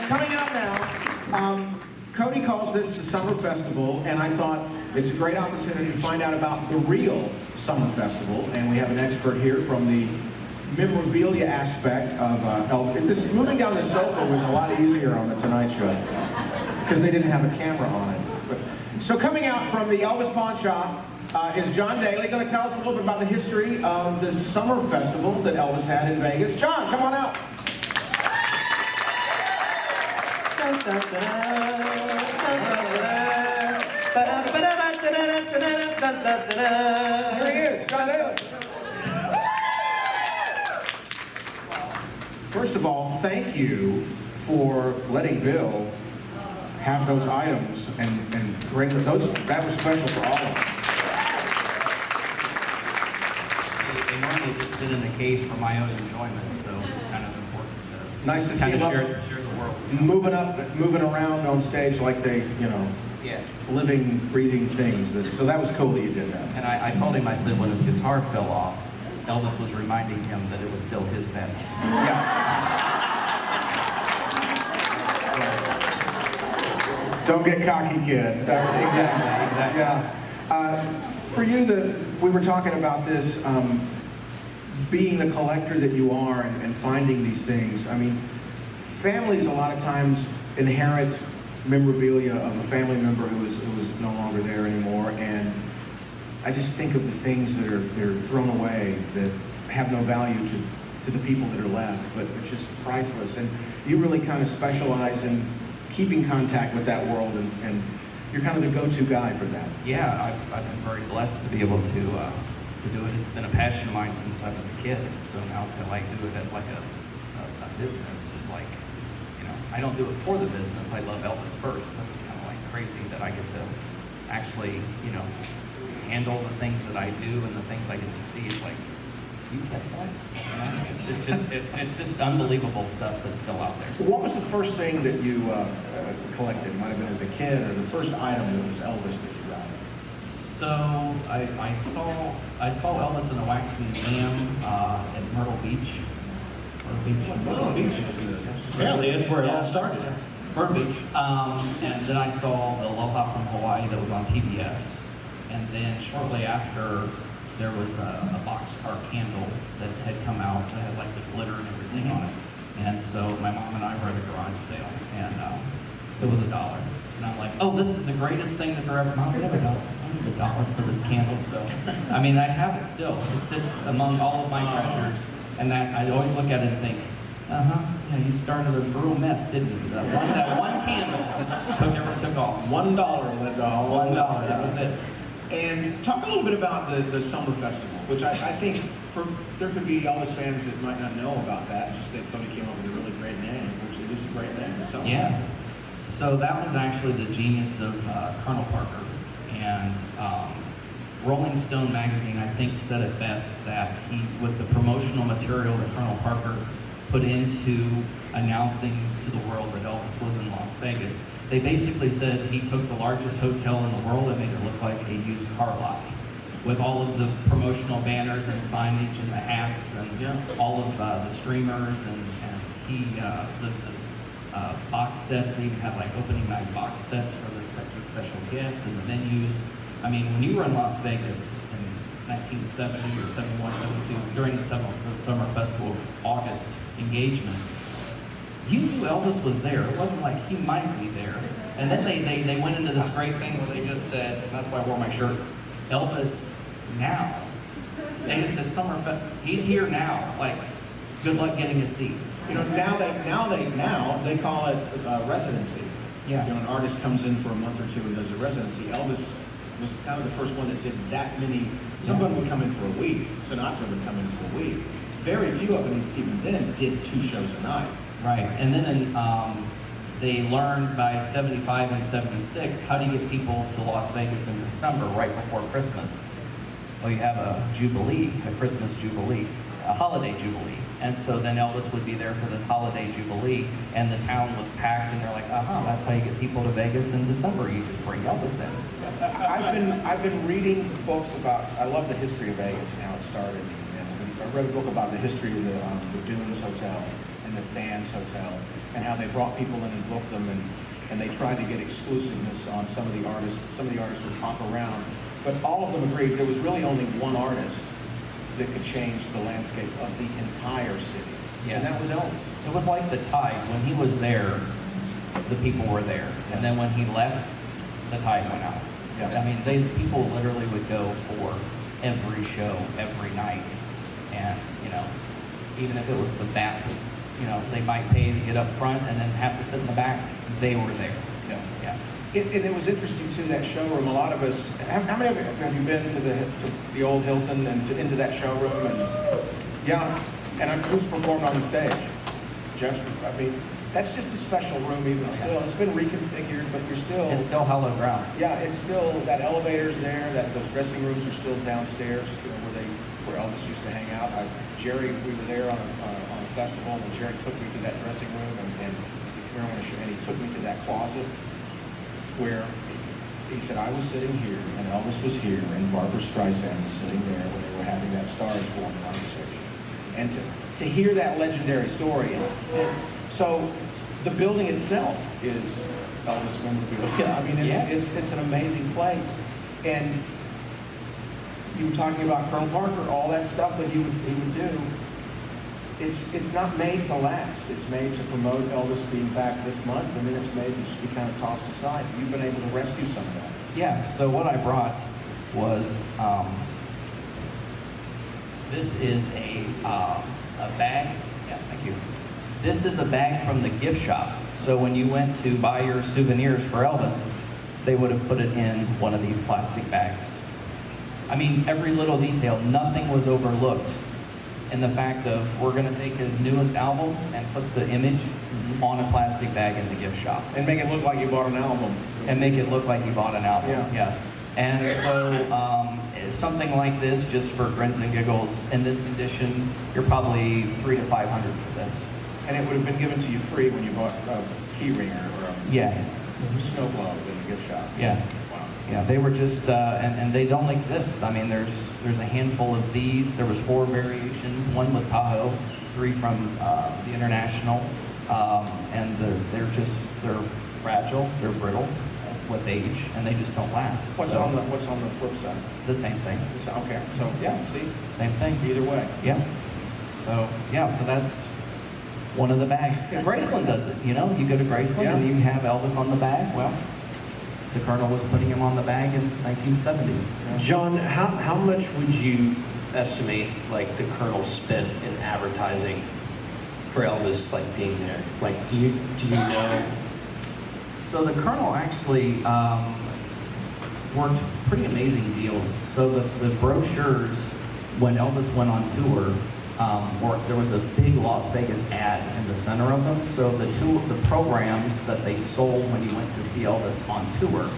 coming out now, Cote calls this the Summer Festival, and I thought it's a great opportunity to find out about the real Summer Festival, and we have an expert here from the memorabilia aspect of Elvis. Moving down the sofa was a lot easier on the Tonight Show, because they didn't have a camera on it. So coming out from the Elvis Pawn Shop is John Daly, going to tell us a little bit about the history of the Summer Festival that Elvis had in Vegas. John, come on out. Here he is, John Daly. First of all, thank you for letting Bill have those items and bring those. That was special for all of us. They normally just sit in a case for my own enjoyment, so it's kind of important to Nice to see them share the world. moving around on stage like they, Yeah. living, breathing things. So that was cool that you did that. And I told him, I said, when his guitar fell off, Elvis was reminding him that it was still his best. Yeah. Don't get cocky, kid. That was Exactly. Yeah. For you, we were talking about this, being the collector that you are and finding these things. I mean, families a lot of times inherit memorabilia of a family member who is no longer there anymore, and I just think of the things that are thrown away that have no value to the people that are left, but it's just priceless. And you really kind of specialize in keeping contact with that world, and you're kind of the go-to guy for that. Yeah, I've been very blessed to be able to do it. It's been a passion of mine since I was a kid. So now to do it as like a business is like, I don't do it for the business. I love Elvis first, but it's kind of like crazy that I get to actually, handle the things that I do and the things I get to see. It's like, you kept that? It's just unbelievable stuff that's still out there. What was the first thing that you collected? It might have been as a kid, or the first item that was Elvis that you got? So I saw Elvis in a wax museum at Myrtle Beach. Myrtle Beach. Apparently, that's where it all started. Myrtle Beach. And then I saw the Aloha from Hawaii that was on PBS. And then shortly after, there was a boxcar candle that had come out that had like the glitter and everything on it. And so my mom and I were at a garage sale, and it was $1. And I'm like, oh, this is the greatest thing that there ever. Mom, we have $1. I need $1 for this candle. So, I mean, I have it still. It sits among all of my treasures, and that I always look at it and think, yeah, you started a real mess, didn't you? That one candle just took off. $1 went to $1. That was it. And talk a little bit about the Summer Festival, which I think there could be Elvis fans that might not know about that, just that Cote came up with a really great name, which is a great name, the Summer Festival. So that was actually the genius of Colonel Parker. And Rolling Stone magazine, I think, said it best that with the promotional material that Colonel Parker put into announcing to the world that Elvis was in Las Vegas, they basically said he took the largest hotel in the world and made it look like a used car lot, with all of the promotional banners and signage and the hats and all of the streamers and the box sets. They even had like opening night box sets for the special guests and the menus. I mean, when you were in Las Vegas in 1970 or 71, 72, during the Summer Festival August engagement, you knew Elvis was there. It wasn't like he might be there. And then they went into this great thing where they just said, and that's why I wore my shirt, Elvis now. They just said, he's here now. Like, good luck getting a seat. Now they call it residency. Yeah. An artist comes in for a month or two and does a residency. Elvis was kind of the first one that did that many. Someone would come in for a week. Sinatra would come in for a week. Very few of them, even then, did 2 shows a night. Right, and then they learned by 75 and 76 how do you get people to Las Vegas in December right before Christmas. Well, you have a jubilee, a Christmas jubilee, a holiday jubilee. And so then Elvis would be there for this holiday jubilee, and the town was packed, and they're like, that's how you get people to Vegas in December. You just bring Elvis in. I've been reading books about. I love the history of Vegas and how it started. And I read a book about the history of the Dunes Hotel, in the Sands Hotel, and how they brought people in and booked them, and they tried to get exclusiveness on some of the artists. Some of the artists would pop around, but all of them agreed there was really only one artist that could change the landscape of the entire city, and that was Elvis. It was like the tide. When he was there, the people were there, and then when he left, the tide went out. Yeah. I mean, people literally would go for every show, every night, and even if it was the back, they might pay to get up front and then have to sit in the back. They were there. Yeah. And it was interesting too, that showroom. A lot of us. How many of you have you been to the old Hilton and into that showroom? And yeah, and who's performed on the stage? Jeff's. I mean, that's just a special room even still. It's been reconfigured, but you're still. It's still hallowed ground. Yeah, it's still that elevator's there. Those dressing rooms are still downstairs, where Elvis used to hang out. Jerry, we were there on a festival, and Jerry took me to that dressing room, and he said, "Come here, I want to show you." And he took me to that closet where he said, "I was sitting here, and Elvis was here, and Barbara Streisand was sitting there when they were having that Star is Born conversation." And to hear that legendary story, and to sit, so the building itself is Elvis memorabilia. I mean, it's an amazing place. And you were talking about Colonel Parker, all that stuff that he would do. It's not made to last. It's made to promote Elvis being back this month, and then it's made to just be kind of tossed aside. You've been able to rescue some of that. Yeah. So what I brought was this is a bag. Yeah, thank you. This is a bag from the gift shop. So when you went to buy your souvenirs for Elvis, they would have put it in one of these plastic bags. I mean, every little detail, nothing was overlooked in the fact of we're going to take his newest album and put the image on a plastic bag in the gift shop. And make it look like you bought an album. And make it look like you bought an album. Yeah. And so something like this, just for grins and giggles, in this condition, you're probably $300 to $500 for this. And it would have been given to you free when you bought a key ringer or a snow globe in the gift shop. Yeah. Wow. Yeah, they were just, and they don't exist. I mean, there's a handful of these. There was 4 variations. One was Tahoe, 3 from the International, and they're fragile, they're brittle with age, and they just don't last. What's on the flip side? The same thing. Okay, so yeah, see, Same thing. either way. Yeah. So that's one of the bags. Graceland does it. You go to Graceland and you have Elvis on the bag. Well, the Colonel was putting him on the bag in 1970. John, how much would you estimate like the Colonel spent in advertising for Elvis being there? Do you know? So the Colonel actually worked pretty amazing deals. So the brochures, when Elvis went on tour, there was a big Las Vegas ad in the center of them. So the programs that they sold when you went to see Elvis on tour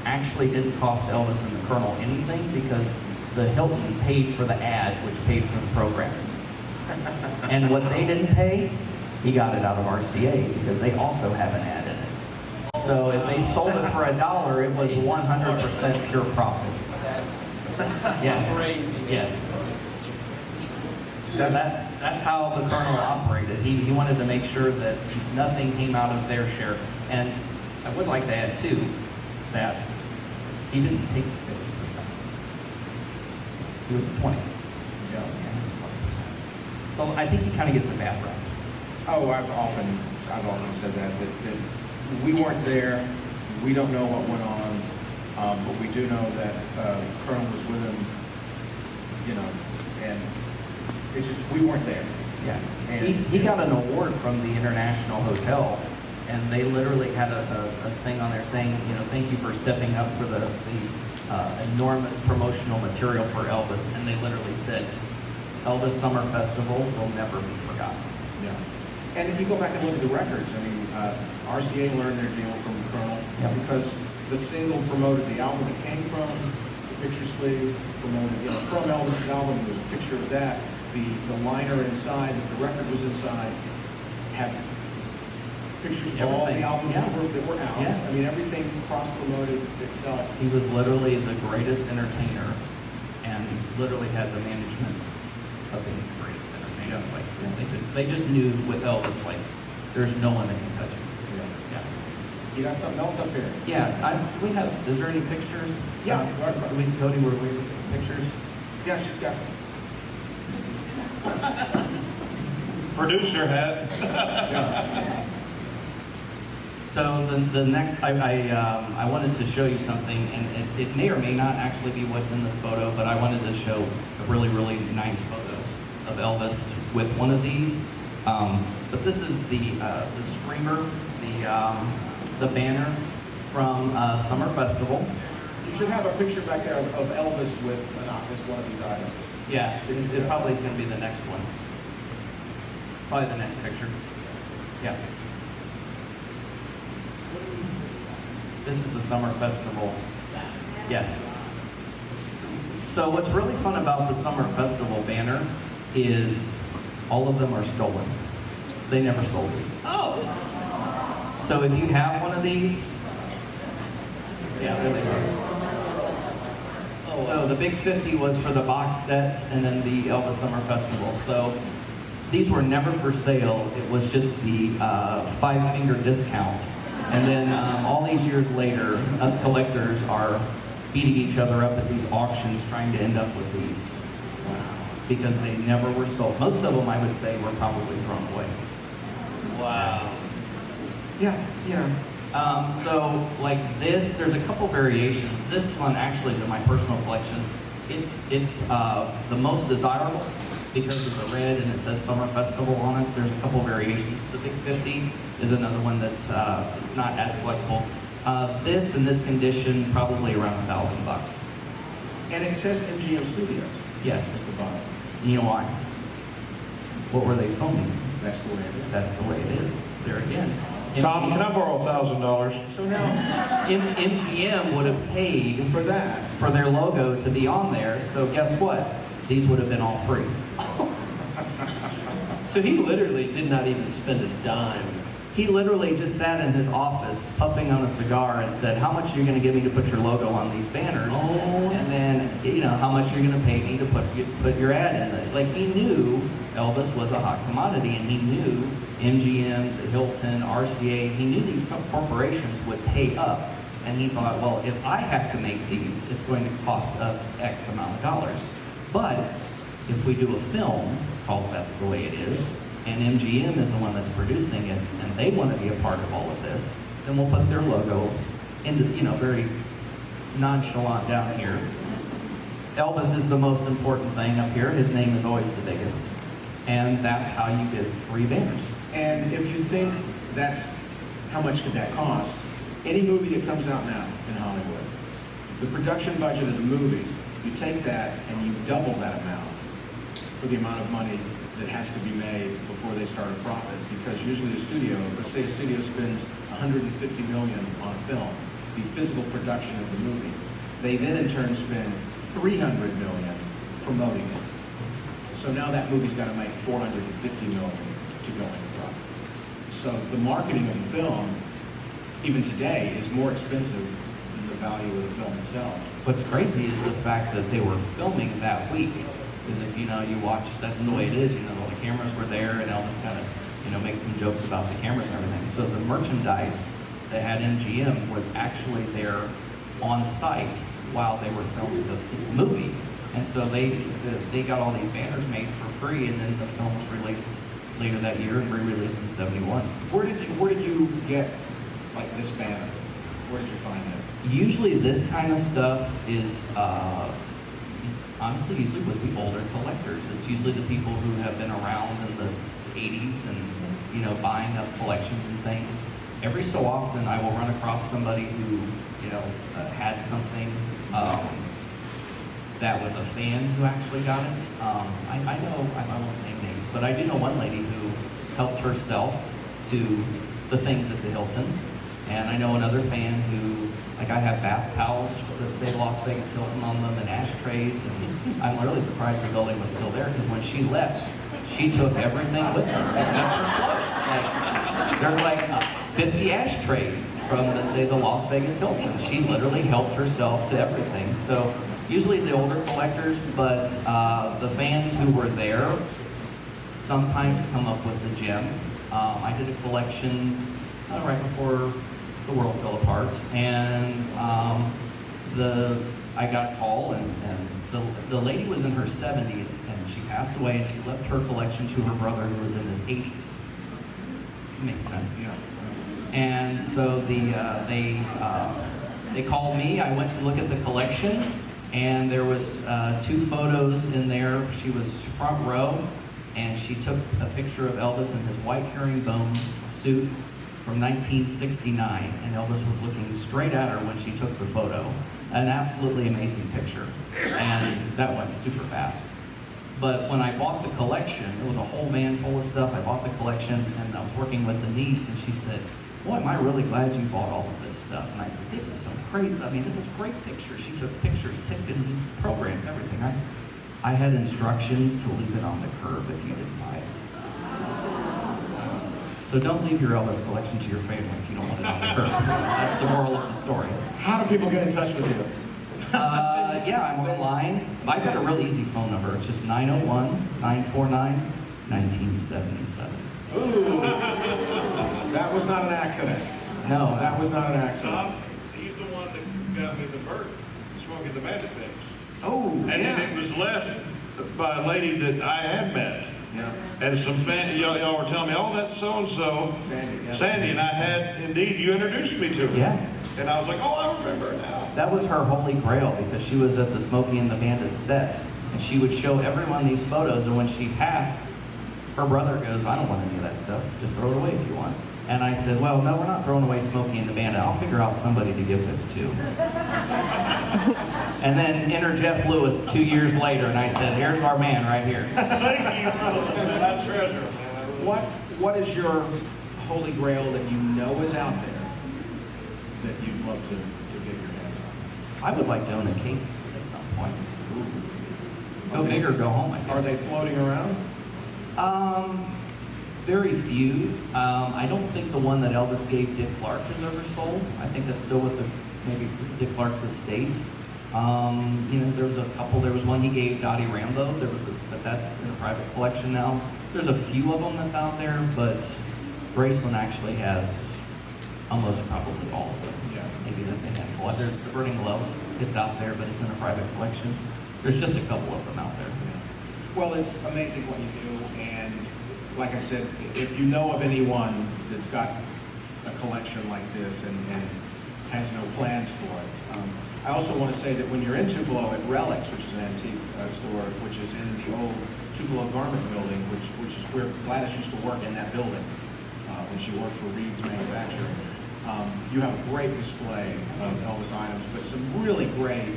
actually didn't cost Elvis and the Colonel anything because the Hilton paid for the ad, which paid for the programs. And what they didn't pay, he got it out of RCA because they also have an ad in it. So if they sold it for $1, it was 100% pure profit. Yes. Crazy. Yes. So that's how the Colonel operated. He wanted to make sure that nothing came out of their share. And I would like to add too that he didn't take 50%. He was 20. Yeah. He was 20%. So I think he kind of gets a bad rap. Oh, I've often said that we weren't there. We don't know what went on, but we do know that Colonel was with him. And it's just we weren't there. Yeah. And He got an award from the International Hotel, and they literally had a thing on there saying, thank you for stepping up for the enormous promotional material for Elvis, and they literally said, Elvis Summer Festival will never be forgotten. Yeah. And if you go back and look at the records, I mean, RCA learned their deal from the Colonel because the single promoted the album it came from, the picture sleeve promoted, from Elvis's album, there was a picture of that. The liner inside, that the record was inside, had pictures of all the albums that were out. Yeah. I mean, everything cross-promoted itself. He was literally the greatest entertainer, and literally had the management of being the greatest entertainer. Yeah. Like they just knew with Elvis, like there's no one that can touch him. Yeah. You got something else up here? Yeah. We have. Is there any pictures? Yeah. Cody, were we pictures? Yeah, she's got. Producer hat. So the next, I wanted to show you something, and it may or may not actually be what's in this photo, but I wanted to show a really, really nice photo of Elvis with one of these. But this is the streamer, the banner from Summer Festival. You should have a picture back there of Elvis with one of these items. Yeah, it probably is going to be the next one. Probably the next picture. Yeah. This is the Summer Festival. Yes. So what's really fun about the Summer Festival banner is all of them are stolen. They never sold these. Oh, So if you have one of these, yeah, there they are. So the big 50 was for the box set and then the Elvis Summer Festival. So these were never for sale. It was just the 5-finger discount. And then all these years later, us collectors are beating each other up at these auctions trying to end up with these. Because they never were sold. Most of them, I would say, were probably thrown away. wow. Yeah. So like this, there's a couple variations. This one actually is in my personal collection. It's the most desirable because of the red and it says Summer Festival on it. There's a couple variations. The Big 50 is another one that's it's not as collectible. This in this condition probably around $1,000. And it says MGM Studios Yes. at the bottom. You know why? What were they filming? That's the way it is. That's the way it is. There again. Tom, can I borrow $1,000? So now, MGM would have paid for that, for their logo to be on there, so guess what? These would have been all free. So he literally did not even spend a dime. He literally just sat in his office puffing on a cigar and said, how much are you going to give me to put your logo on these banners? Oh. And then, you know, how much are you going to pay me to put your ad in it? Like, he knew Elvis was a hot commodity, and he knew MGM, the Hilton, RCA, he knew these corporations would pay up. And he thought, well, if I have to make these, it's going to cost us X amount of dollars. But if we do a film called That's the Way It Is, and MGM is the one that's producing it, and they want to be a part of all of this, then we'll put their logo into, you know, very nonchalant down here. Elvis is the most important thing up here. His name is always the biggest. And that's how you get free banners. and if you think that's, how much could that cost? Any movie that comes out now in Hollywood, the production budget of the movie, you take that and you double that amount for the amount of money that has to be made before they start a profit. Because usually a studio, let's say a studio spends $150 million on a film, the physical production of the movie. They then in turn spend $300 million promoting it. So now that movie's got to make $450 million to go into profit. So the marketing of the film, even today, is more expensive than the value of the film itself. What's crazy is the fact that they were filming that week. Because if you know, you watch, that's the way it is, you know, the cameras were there and Elvis kind of, you know, makes some jokes about the cameras and everything. So the merchandise that had MGM was actually there on site while they were filming the movie. And so they got all these banners made for free, and then the film was released later that year and re-released in '71. Where did you get like this banner? Where did you find it? Usually this kind of stuff is honestly usually with the older collectors. It's usually the people who have been around in the 80s and, you know, buying up collections and things. Every so often I will run across somebody who, you know, had something that was a fan who actually got it. I know, I won't name names, but I do know one lady who helped herself to the things at the Hilton. And I know another fan who, like, I have bath towels that say Las Vegas Hilton on them and ashtrays. And I'm really surprised the building was still there, because when she left, she took everything with her except her clothes. Like, there's like 50 ashtrays from, say, the Las Vegas Hilton. She literally helped herself to everything. So usually the older collectors, but the fans who were there sometimes come up with a gem. I did a collection right before the world fell apart, and I got a call, and the lady was in her 70s, and she passed away, and she left her collection to her brother, who was in his 80s. Makes sense. Yeah. And so they called me. I went to look at the collection, and there was 2 photos in there. She was front row, and she took a picture of Elvis in his white herringbone suit from 1969, and Elvis was looking straight at her when she took the photo. An absolutely amazing picture, and that went super fast. But when I bought the collection, it was a whole van full of stuff. I bought the collection, and I was working with the niece, and she said, "Boy, am I really glad you bought all of this stuff." And I said, "This is some great, it was great pictures." She took pictures, tickets, programs, everything. I had instructions to leave it on the curb if you didn't buy it. So don't leave your Elvis collection to your family if you don't want it on the curb. That's the moral of the story. How do people get in touch with you? Yeah, I'm online. I've got a real easy phone number. It's just 901-949-1977. Ooh, that was not an accident. No, That was not an accident. Tom, he's the one that got me the bird, smoking the bandit mix. Oh, And then yeah. it was left by a lady that I had met. Yeah. And some y'all were telling me, "Oh, that's so-and-so, Sandy, yeah. Sandy," and I had, indeed, you introduced me to her. Yeah. And I was like, "Oh, I remember now." that was her holy grail, because she was at the Smokey and the Bandit set, and she would show everyone these photos, and when she passed, her brother goes, "I don't want any of that stuff. Just throw it away if you want." And I said, "Well, no, we're not throwing away Smokey and the Bandit. I'll figure out somebody to give this to." And then enter Jeff Lewis 2 years later, and I said, "Here's our man right here." Thank you for that treasure, man. What is your holy grail that you know is out there that you'd love to get your hands on? I would like to own a cape at some point. Go big or go home, I guess. Are they floating around? Very few. I don't think the one that Elvis gave Dick Clark has ever sold. I think that's still with maybe Dick Clark's estate. There was a couple. There was one he gave Dottie Rambo. But that's in a private collection now. There's a few of them that's out there, but Graceland actually has almost probably all of them. Yeah. Maybe there's a handful. There's the Burning Love. It's out there, but it's in a private collection. There's just a couple of them out there. Well, it's amazing what you do, and like I said, if you know of anyone that's got a collection like this and has no plans for it, I also want to say that when you're in Tupelo at Relics, which is an antique store, which is in the old Tupelo Garment Building, which is where Gladys used to work in that building when she worked for Reed's Manufacturing. You have a great display of Elvis items, but some really great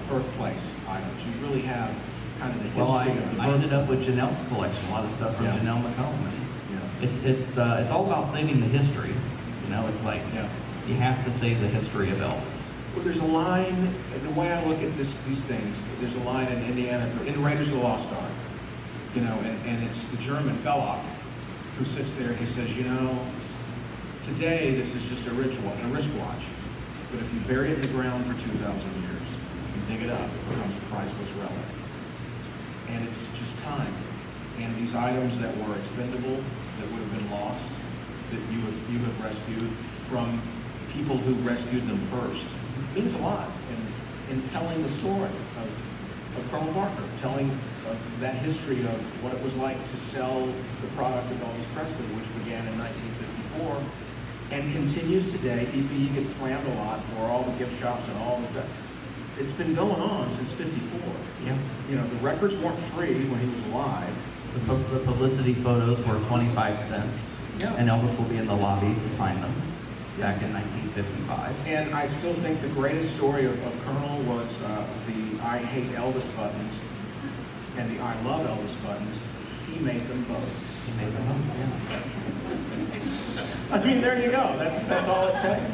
birthplace items. You really have kind of the history Well, of the I ended up with Janelle's collection, a lot of stuff from Yeah. Janelle McComb. Yeah. It's all about saving the history. It's like Yeah. you have to save the history of Elvis. Well, there's a line, the way I look at these things, there's a line in Indiana, in Raiders of the Lost Ark, and it's the German Belloc who sits there and he says, today this is just a ritual, a wristwatch, but if you bury it in the ground for 2,000 years and dig it up, it becomes a priceless relic. And it's just time. And these items that were expendable, that would have been lost, that you have rescued from people who rescued them first, means a lot in telling the story of Colonel Parker, telling that history of what it was like to sell the product of Elvis Presley, which began in 1954 and continues today. PPE gets slammed a lot for all the gift shops and all of that. It's been going on since '54. Yeah. The records weren't free when he was alive. The publicity photos were 25 cents, Yeah. and Elvis will be in the lobby to sign them back in 1955. And I still think the greatest story of Colonel was the I Hate Elvis buttons and the I Love Elvis buttons. He made them both. He made them up, yeah. I mean, there you go. That's all it takes.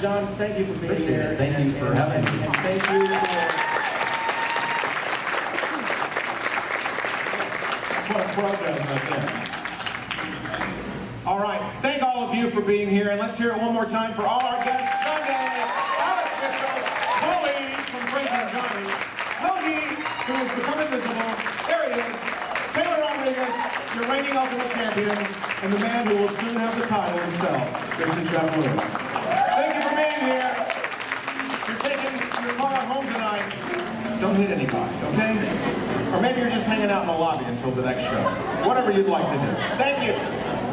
John, thank you for being Appreciate here. it. Thank you for having me. And thank you for... That's what a pro does right there. All right. Thank all of you for being here. And let's hear it one more time for all our guests. Sunday, Alex Mitchell, Chloe from Frank and Johnny, Cody, who has become invisible. There he is. Taylor Rodriguez, your reigning Ultimate Champion, and the man who will soon have the title himself, Mr. Jeff Lewis. Thank you for being here. You're taking your car home tonight. Don't hit anybody, okay? Or maybe you're just hanging out in the lobby until the next show. Whatever you'd like to do. Thank you.